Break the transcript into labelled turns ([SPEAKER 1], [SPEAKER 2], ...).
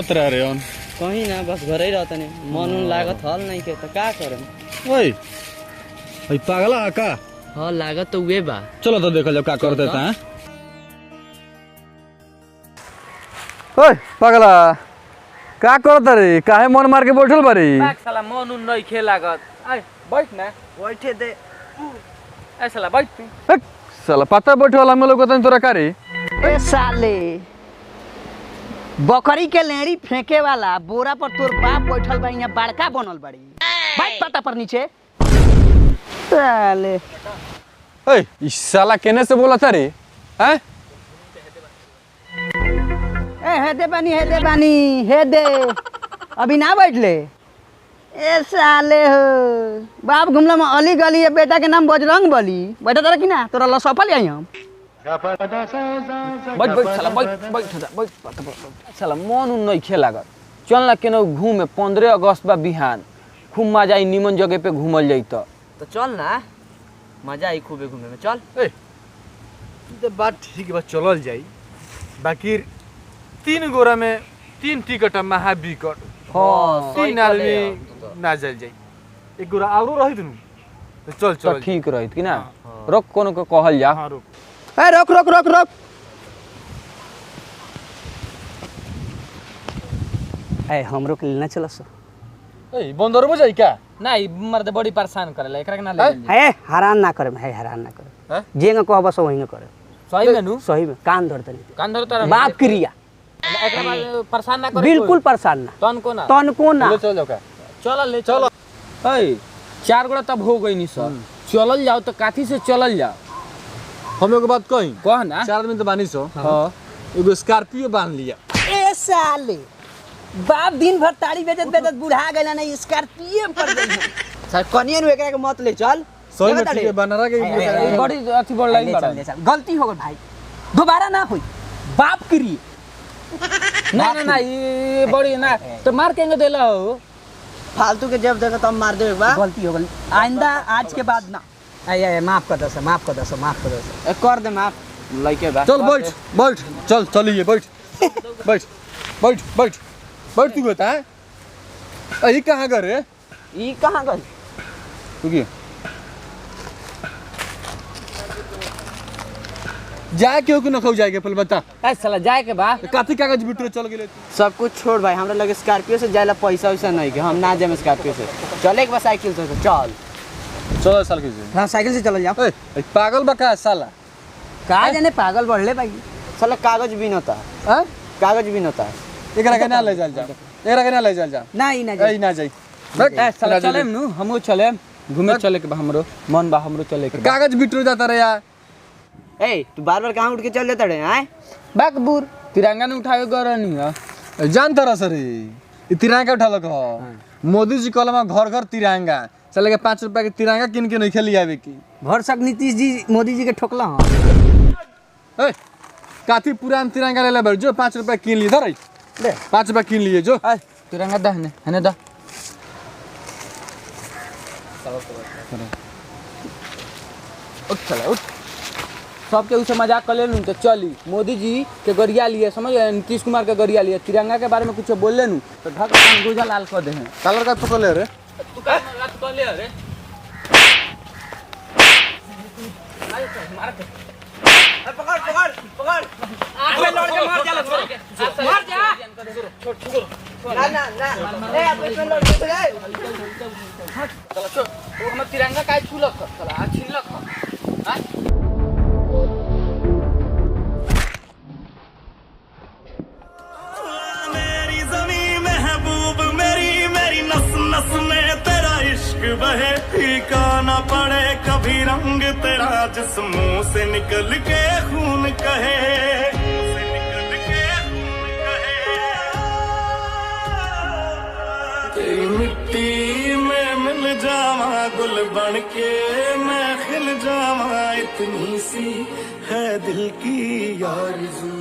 [SPEAKER 1] करत रह रहे हन?
[SPEAKER 2] कहीं ना बस घर ही रहता नहीं मन उन लागत हल नहीं के तो का करम।
[SPEAKER 1] ओए भाई पागला है का?
[SPEAKER 2] हल लागत तो वे बा।
[SPEAKER 1] चलो तो देखल जाओ का कर देता है।
[SPEAKER 3] ओए पागला का करत रे? काहे मन मार के बैठल बारी?
[SPEAKER 2] साला मन उन नहीं खे लागत। आय बैठ ना। बैठे दे। ऐ साला बैठ तू।
[SPEAKER 3] साला पता बैठे वाला में लोग तन तोरा का रे?
[SPEAKER 4] ए साले बकरी के लेड़ी फेंके वाला बोरा पर तोर बाप बैठल बा, यहाँ बड़का बनल बड़ी। बैठ पता पर नीचे साले।
[SPEAKER 3] ओए इस साला केने से बोला था रे? हैं?
[SPEAKER 4] ए हेदे बानी हेदे अभी ना बैठ ले। ए साले हो बाप घुमला में अली गली है, बेटा के नाम बजरंग बली। बैठा तारा कि ना तोरा लसफल आई हम।
[SPEAKER 2] बैठ साला मन उन नहीं खे लागत। चल ना केनो घूमे 15 अगस्त बा बिहान खूब मजा आई, निमन जगह पे घूमल जाई तो चल ना मजा आई खूबे घूमे में। चल
[SPEAKER 5] ए तो बात ठीक बा, चलल जाई। बाकी 3 गोरा में 3 टिकट महाबिकट।
[SPEAKER 2] हां
[SPEAKER 5] 3 आदमी ना चल जाई। एक गोरा आरो रही दुनु तो चल
[SPEAKER 2] तो ठीक रहित कि ना। रोक कोनो को कहल जा।
[SPEAKER 5] हां रुक।
[SPEAKER 4] ए रोक रोक रोक रोक। ए हमरो के लेना चलो सो।
[SPEAKER 5] ए बंदर में जाई क्या?
[SPEAKER 2] नहीं मर्द बड़ी परेशान करेला, एकरा के ना ले जा।
[SPEAKER 4] है हैरान ना करे, है हैरान ना करे। जेंगा को बस वही ना करे।
[SPEAKER 2] सही में नु
[SPEAKER 4] सही में कान धरते नहीं।
[SPEAKER 2] कान धर तारा
[SPEAKER 4] बाप क्रिया
[SPEAKER 2] एकरा बाद परेशान ना करे।
[SPEAKER 4] बिल्कुल परेशान ना।
[SPEAKER 2] तन को ना
[SPEAKER 5] चल जाओ का।
[SPEAKER 2] चल ले चलो। ए 4 गोड़ा तब हो गई नी सर। चलल जाओ तो काठी से चलल जाओ।
[SPEAKER 5] हम एगो बात कही
[SPEAKER 2] कह ना।
[SPEAKER 5] 4 आदमी तो बानी सो। हां एगो स्कॉर्पियो बांध लिया।
[SPEAKER 4] ए साले बाप दिन भर ताड़ी बेचत बेचत बुढ़ा गइला ना, स्कॉर्पियो पर गई। सर कनियन एकरा के मत ले चल।
[SPEAKER 5] सही में ठीक है, बनरा के
[SPEAKER 2] बड़ी अथी बोल रही बड़ा।
[SPEAKER 4] गलती हो गई भाई, दोबारा ना होई। बाप क्रिया
[SPEAKER 2] ना ना ना ये बड़ी ना तो मार के देला हो।
[SPEAKER 4] फालतू के जब देखो तब मार दे। गलती हो गई, आइंदा आज के बाद ना। आय माफ कर दो, माफ कर दो, माफ कर दो। कर दे माफ लइके बा।
[SPEAKER 5] चल बैठ बैठ चल चलिए बैठ बैठ बैठ बैठ बैठ। तू बता ये कहाँ गए रे?
[SPEAKER 4] ई कहां गई?
[SPEAKER 5] तू की जाए क्यों कि न खाऊ जाएगा पहले बता।
[SPEAKER 2] ए साला जाए के बा।
[SPEAKER 5] काथी कागज बिटरो चल गेले।
[SPEAKER 4] सब कुछ छोड़ भाई, हमरा लगे स्कॉर्पियो से जायला पैसा वैसा नहीं के हम ना जाए स्कॉर्पियो से। चले एक बार साइकिल से चल।
[SPEAKER 5] चलो साल के
[SPEAKER 4] हां साइकिल से चल जाओ।
[SPEAKER 5] ए पागल बका साला
[SPEAKER 4] का जाने पागल बढ़ले भाई। साला कागज भी नता।
[SPEAKER 5] हां
[SPEAKER 4] कागज भी नता।
[SPEAKER 5] एकरा के ना ले चल जा, एकरा के ना ले चल जा।
[SPEAKER 4] नहीं ना
[SPEAKER 5] ए ना जाई।
[SPEAKER 2] ए साला चले नु हमहु चले घूमे चले के बा। हमरो मन बा हमरो चले के।
[SPEAKER 5] कागज बिटरो जाता रे यार।
[SPEAKER 4] ए तू बार-बार कहां उठ के चल जाता रे? हैं
[SPEAKER 2] बाकबूर तिरंगा न उठावे गरनी है।
[SPEAKER 5] जान तरह से रे ई तिरंगा उठा लक ह। मोदी जी कहला घर घर तिरंगा। चले के 5 रुपया के तिरंगा किन के नहीं खेली आवे की।
[SPEAKER 4] भर सक नीतीश जी मोदी जी के ठोकला हां।
[SPEAKER 5] ए काथी पुरान तिरंगा ले ले बर जो 5 रुपया किन ली धर। ले 5 रुपया किन लिए जो।
[SPEAKER 2] ए तिरंगा दहने हने दा। उठ चला उठ। सबके उसे मजाक कर लेनु तो चली। मोदी जी के गरिया लिए समझ नीतीश कुमार के गरिया लिए तिरंगा के बारे में कुछ बोल लेनु तो ढक कान गोजा लाल कर दे।
[SPEAKER 5] कलर का पकड़ ले रे।
[SPEAKER 2] तू का रात कर ले रे। मार के पकड़ पकड़ पकड़ आंख में लड़ के मार जा। मार जा छोड़ छोड़। ना ना ना ए आप में लड़ के रे। चलो छोड़। वो हम तिरंगा काहे छुलक चला छिलक। हां
[SPEAKER 6] नस में तेरा इश्क बहे, फीका ना पड़े कभी रंग तेरा जिस्मों से निकल के खून कहे। तेरी मिट्टी में मिल जावा गुल बन के मैं खिल जावा, इतनी सी है दिल की आरज़ू।